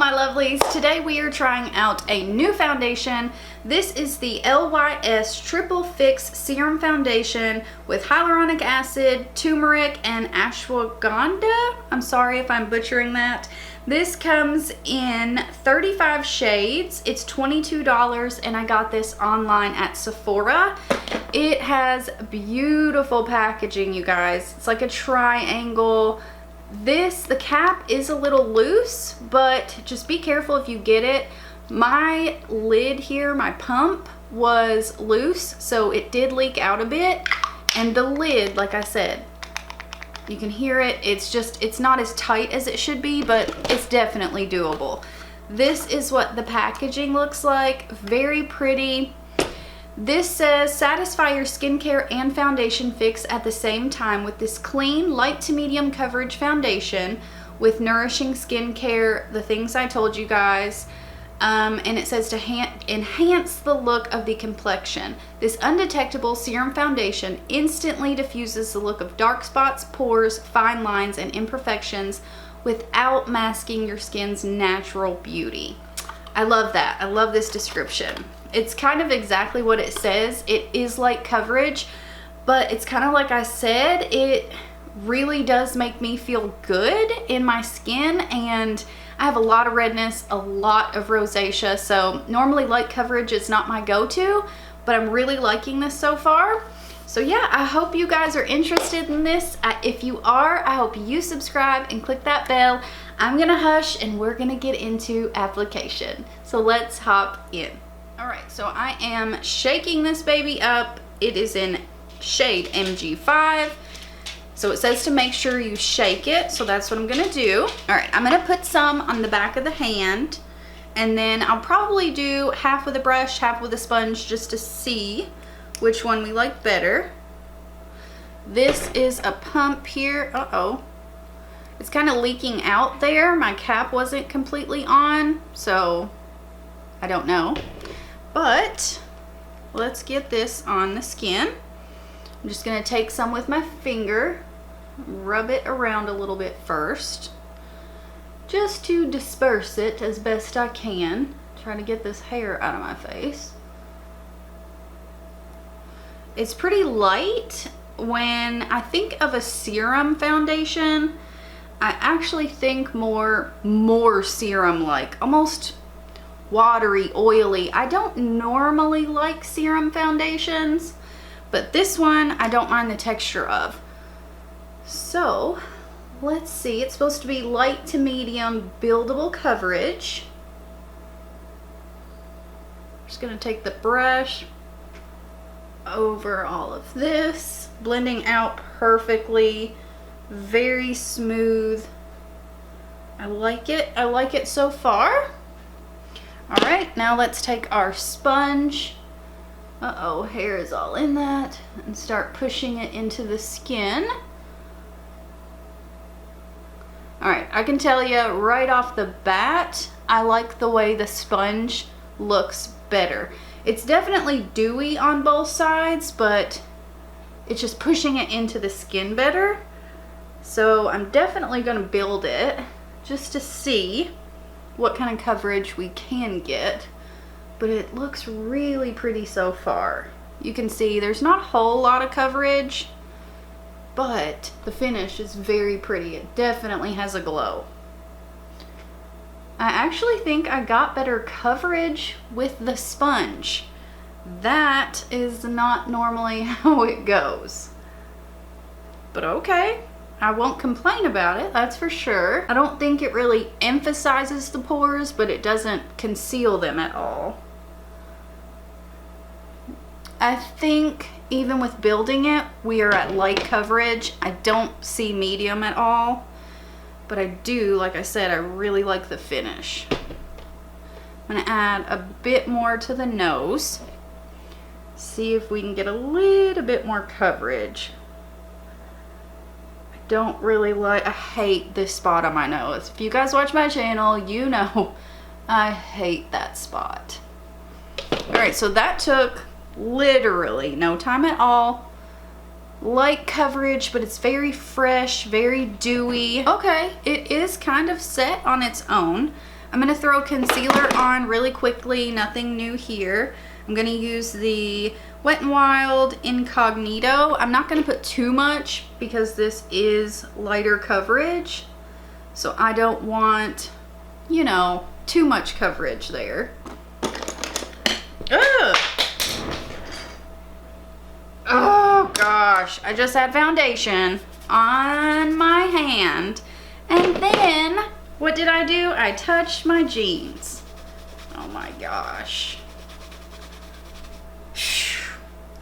my lovelies. Today we are trying out a new foundation. This is the LYS Triple Fix Serum Foundation with hyaluronic acid, turmeric, and ashwagandha. I'm sorry if I'm butchering that. This comes in 35 shades. It's $22 and I got this online at Sephora. It has beautiful packaging, you guys. It's like a triangle. The cap is a little loose, but just be careful if you get it. My lid here, my pump, was loose, so it did leak out a bit. And the lid, like I said, you can hear it. It's not as tight as it should be, but it's definitely doable. This is what the packaging looks like. Very pretty. This says, satisfy your skincare and foundation fix at the same time with this clean, light to medium coverage foundation with nourishing skincare, the things I told you guys. And it says to enhance the look of the complexion. This undetectable serum foundation instantly diffuses the look of dark spots, pores, fine lines, and imperfections without masking your skin's natural beauty. I love that. I love this description. It's kind of exactly what it says. It is light coverage, but it's kind of like I said, it really does make me feel good in my skin, and I have a lot of redness, a lot of rosacea, so normally light coverage is not my go-to, but I'm really liking this so far. So yeah, I hope you guys are interested in this. If you are, I hope you subscribe and click that bell. I'm gonna hush and we're gonna get into application. So let's hop in. All right, so I am shaking this baby up. It is in shade MG5. So it says to make sure you shake it, so that's what I'm gonna do. All right, I'm gonna put some on the back of the hand, and then I'll probably do half with a brush, half with a sponge, just to see which one we like better. This is a pump here. Uh-oh. It's kind of leaking out there. My cap wasn't completely on, so I don't know. But let's get this on the skin. I'm just gonna take some with my finger, rub it around a little bit first, just to disperse it as best I can. Try to get this hair out of my face. It's pretty light. When I think of a serum foundation, I actually think more serum-like, almost watery, oily. I don't normally like serum foundations, but this one I don't mind the texture of. So let's see, it's supposed to be light to medium buildable coverage. Just gonna take the brush over all of this, blending out perfectly, very smooth. I like it so far. All right, now let's take our sponge. Uh-oh, hair is all in that, and start pushing it into the skin. All right, I can tell you right off the bat, I like the way the sponge looks better. It's definitely dewy on both sides, but it's just pushing it into the skin better. So I'm definitely gonna build it just to see what kind of coverage we can get, but it looks really pretty so far. You can see there's not a whole lot of coverage, but the finish is very pretty. It definitely has a glow. I actually think I got better coverage with the sponge. That is not normally how it goes, but okay. I won't complain about it, that's for sure. I don't think it really emphasizes the pores, but it doesn't conceal them at all. I think even with building it, we are at light coverage. I don't see medium at all, but I do, like I said, I really like the finish. I'm gonna add a bit more to the nose. See if we can get a little bit more coverage. Don't really like, I hate this spot on my nose. If you guys watch my channel, you know I hate that spot. All right, so that took literally no time at all. Light coverage, but it's very fresh, very dewy. Okay, it is kind of set on its own, I'm gonna throw concealer on really quickly, nothing new here. I'm gonna use the Wet n Wild Incognito. I'm not gonna put too much because this is lighter coverage. So I don't want, you know, too much coverage there. Ugh. Oh gosh, I just had foundation on my hand. And then, what did I do? I touched my jeans. Oh my gosh.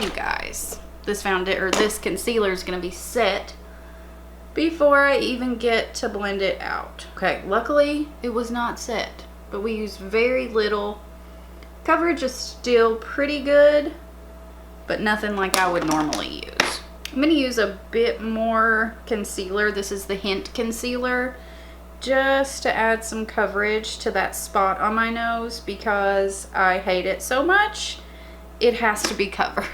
You guys, this concealer is gonna be set before I even get to blend it out. Okay, luckily it was not set, but we used very little. Coverage is still pretty good, but nothing like I would normally use. I'm gonna use a bit more concealer. This is the Hint concealer, just to add some coverage to that spot on my nose because I hate it so much. It has to be covered.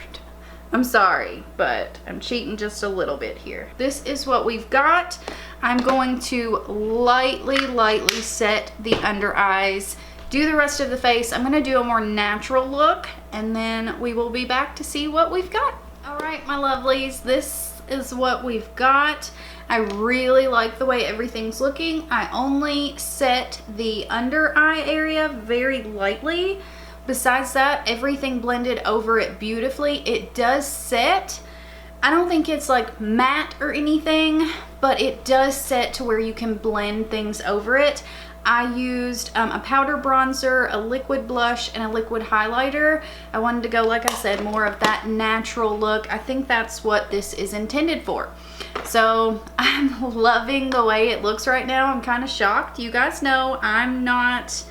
I'm sorry, but I'm cheating just a little bit here. This is what we've got. I'm going to lightly set the under eyes, do the rest of the face. I'm gonna do a more natural look, and then we will be back to see what we've got. All right, my lovelies, this is what we've got. I really like the way everything's looking. I only set the under eye area very lightly. Besides that, everything blended over it beautifully. It does set. I don't think it's like matte or anything, but it does set to where you can blend things over it. I used a powder bronzer, a liquid blush, and a liquid highlighter. I wanted to go, like I said, more of that natural look. I think that's what this is intended for. So I'm loving the way it looks right now. I'm kind of shocked. You guys know I'm not...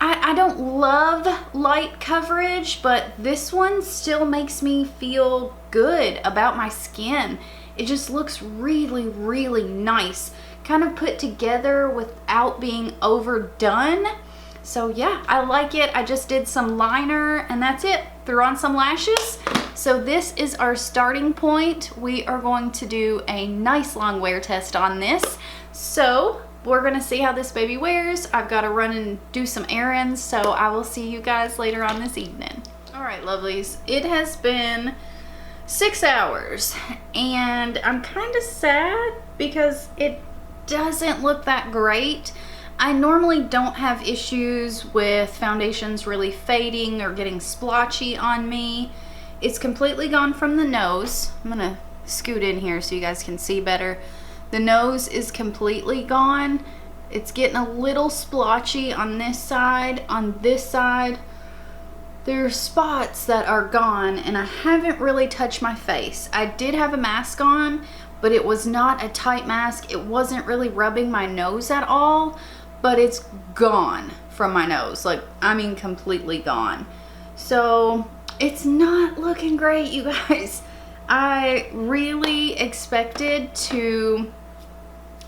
I don't love light coverage, but this one still makes me feel good about my skin. It just looks really nice, kind of put together without being overdone. So yeah, I like it. I just did some liner and that's it. Threw on some lashes. So this is our starting point. We are going to do a nice long wear test on this. So we're gonna see how this baby wears. I've got to run and do some errands, so I will see you guys later on this evening. All right, lovelies, it has been 6 hours and I'm kind of sad because it doesn't look that great. I normally don't have issues with foundations really fading or getting splotchy on me. It's completely gone from the nose. I'm gonna scoot in here so you guys can see better. The nose is completely gone. It's getting a little splotchy on this side. On this side, there are spots that are gone, and I haven't really touched my face. I did have a mask on, but it was not a tight mask. It wasn't really rubbing my nose at all, but it's gone from my nose. Like, I mean, completely gone. So it's not looking great, you guys. I really expected to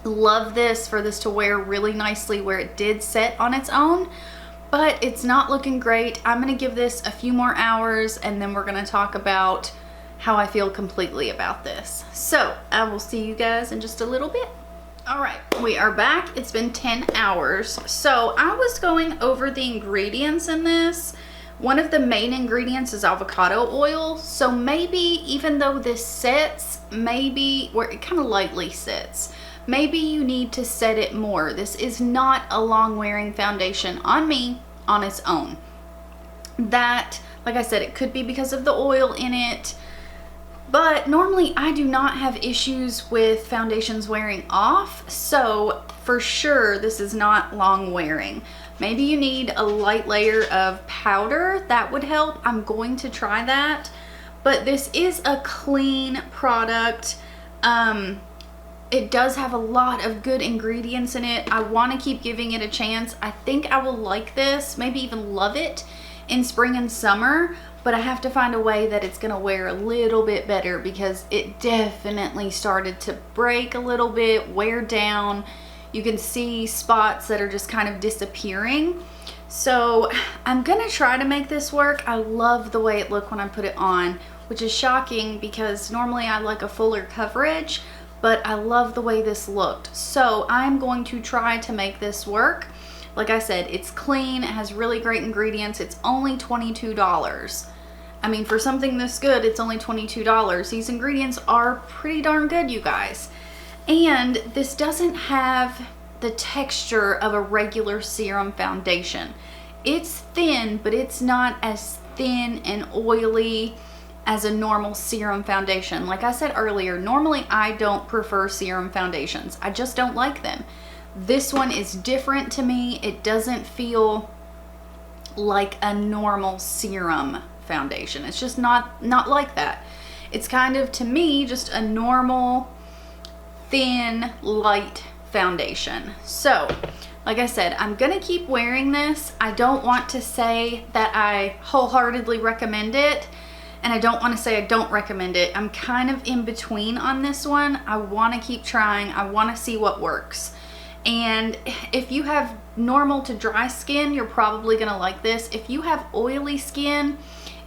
love this, for this to wear really nicely where it did set on its own, but it's not looking great. I'm gonna give this a few more hours and then we're gonna talk about how I feel completely about this. So I will see you guys in just a little bit. All right, we are back. It's been 10 hours. So I was going over the ingredients in this. One of the main ingredients is avocado oil. So maybe, even though this sets, maybe where it kind of lightly sets, maybe you need to set it more. This is not a long wearing foundation on me on its own. That, like I said, it could be because of the oil in it, but normally I do not have issues with foundations wearing off. So for sure, this is not long wearing. Maybe you need a light layer of powder. That would help. I'm going to try that. But this is a clean product. It does have a lot of good ingredients in it. I want to keep giving it a chance. I think I will like this, maybe even love it in spring and summer, but I have to find a way that it's going to wear a little bit better because it definitely started to break a little bit, wear down. You can see spots that are just kind of disappearing. So I'm gonna try to make this work. I love the way it looked when I put it on, which is shocking because normally I like a fuller coverage, but I love the way this looked. So I'm going to try to make this work. Like I said, it's clean, it has really great ingredients. It's only $22. I mean, for something this good, it's only $22. These ingredients are pretty darn good, you guys. And this doesn't have the texture of a regular serum foundation. It's thin, but it's not as thin and oily as a normal serum foundation. Like I said earlier, normally I don't prefer serum foundations. I just don't like them. This one is different to me. It doesn't feel like a normal serum foundation. It's just not like that. It's kind of, to me, just a normal, thin, light foundation. So, like I said, I'm gonna keep wearing this. I don't want to say that I wholeheartedly recommend it, and I don't want to say I don't recommend it. I'm kind of in between on this one. I want to keep trying. I want to see what works. And if you have normal to dry skin, you're probably gonna like this. If you have oily skin,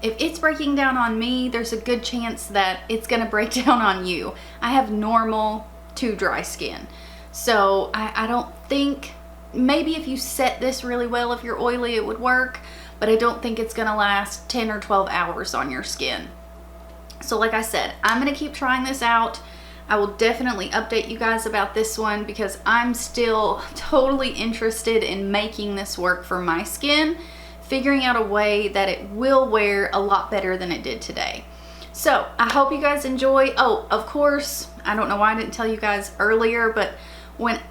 if it's breaking down on me, there's a good chance that it's gonna break down on you. I have normal to dry skin. So I don't think, maybe if you set this really well, if you're oily, it would work, but I don't think it's gonna last 10 or 12 hours on your skin. So like I said, I'm gonna keep trying this out. I will definitely update you guys about this one because I'm still totally interested in making this work for my skin, figuring out a way that it will wear a lot better than it did today. So I hope you guys enjoy. Oh, of course, I don't know why I didn't tell you guys earlier, but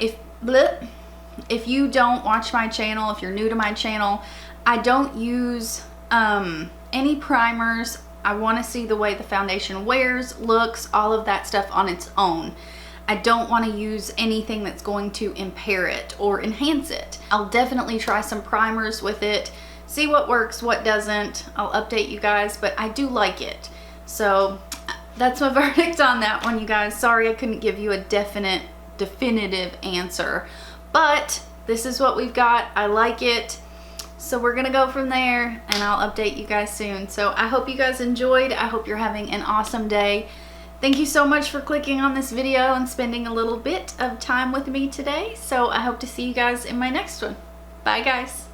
if you don't watch my channel, if you're new to my channel, I don't use any primers. I want to see the way the foundation wears, looks, all of that stuff on its own. I don't want to use anything that's going to impair it or enhance it. I'll definitely try some primers with it, see what works, what doesn't. I'll update you guys, but I do like it. So that's my verdict on that one, you guys. Sorry I couldn't give you a definitive answer, but this is what we've got. I like it. So we're gonna go from there, and I'll update you guys soon. So I hope you guys enjoyed. I hope you're having an awesome day. Thank you so much for clicking on this video and spending a little bit of time with me today. So I hope to see you guys in my next one. Bye guys.